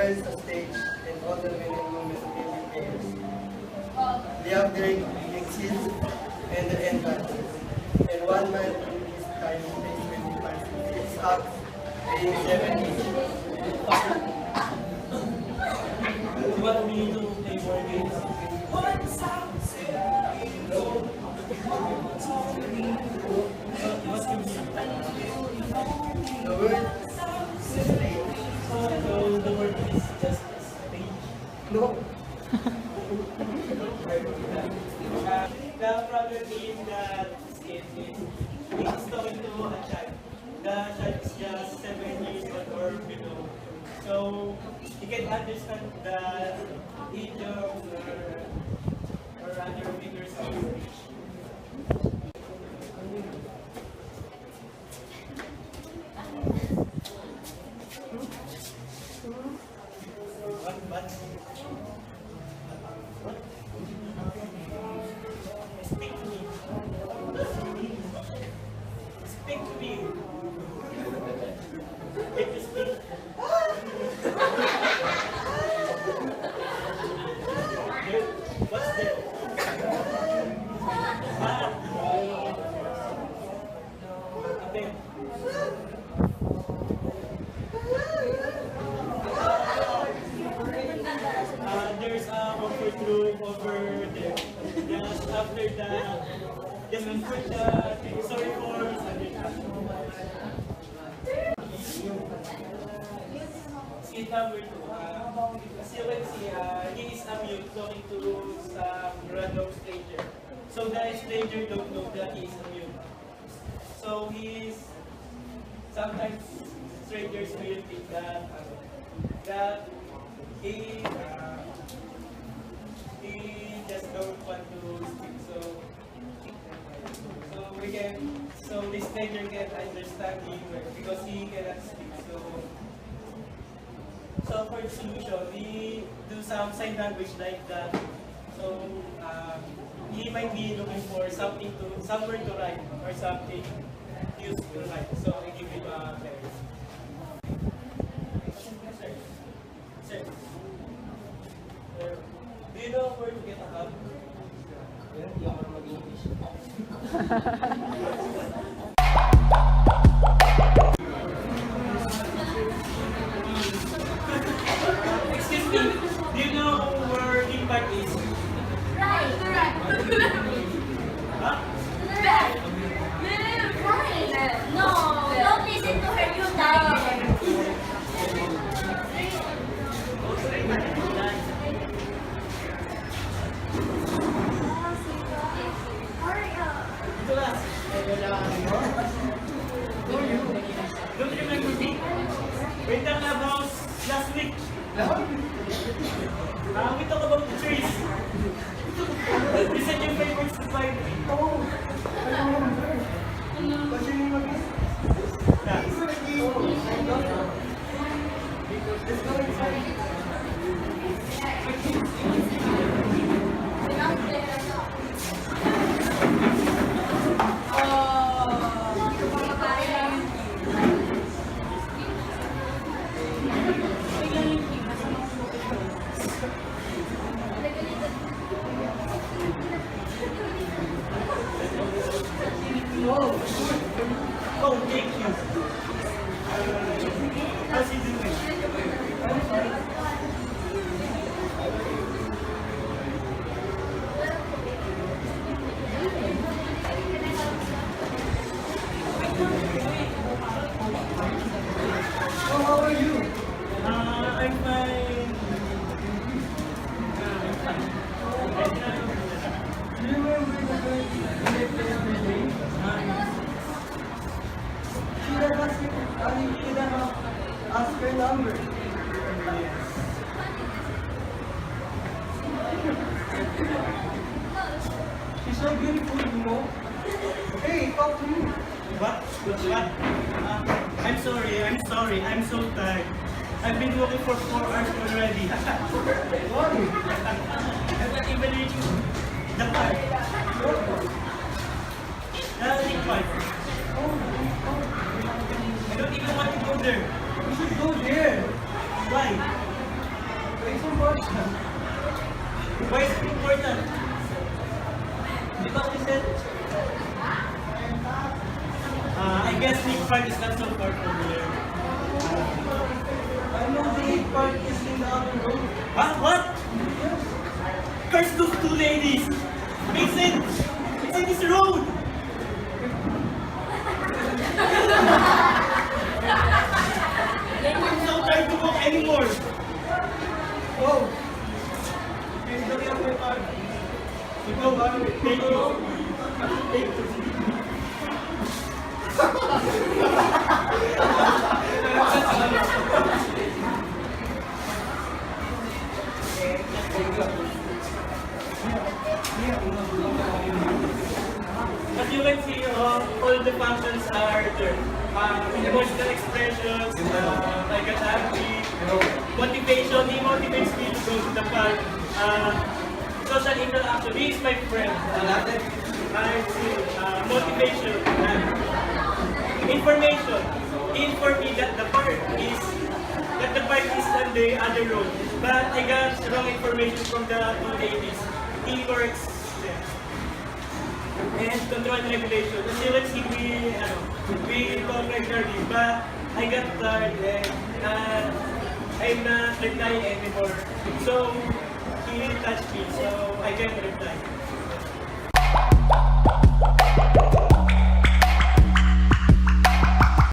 wears a stage and all the men and women of every pairs. They have their exits and the entrances. And one man in his time plays 25 acts, playing 7 each. You want me to play more games? The word stage. So the word is just stage. No. The problem in that skit is he's talking to a child. The child is just 7 years old or below. So he can understand the idioms or other figures of speech. What? Speak to me. Speak to me. If you speak. What's that? Okay. There's a comfort room over there. Just after that, just after the sorry for skit number 2. As you can see, he is a mute talking to some random stranger. So the stranger don't know that he is a mute. So he is sometimes strangers will think that he just don't want to speak. So this stranger can understand him because he cannot speak. So for the solution, we do some sign language like that. So he might be looking for somewhere to write or something useful to write. So I give him a pen. Sir. Do you know where to get a hug? Hindi ako mag-English. Excuse me, do you know where Impact is? Right. Huh? Back. No, don't listen to her. You die. Class. Don't you remember me? We talked about last week. We talked about the trees. You said your favorite is by What's your name again? Let's go inside. Oh, thank you. How's he doing? Oh, how are you? I'm fine. Do you remember the girl when they played every day? Should have asked her number. She's so beautiful, you know. Hey, talk to me. What? I'm sorry. I'm so tired. I've been walking for 4 hours already. Why? I'm not even reaching the park. The lake park. I don't even want to go there. You should go there. Why? Why is it important? Because we said, I guess Nick Park is not so far from here. I know the park is in the other room. Huh? What? Curse those two ladies! Mason! It's in this road! I'm so tired to walk anymore! Oh! Can you get my park? Thank you. Thank you. As you can see, all the functions are there. Emotional expressions, like a happy, motivation, he motivates me to go to the park. Social interaction, he is my friend. I see, motivation, information. He informed me that the park is on the other road. But I got wrong information from the two ladies. He works there. And control and regulation. As you can see, we talk regularly, but I got tired and I'm not replying anymore. So he touched me, so I can't reply.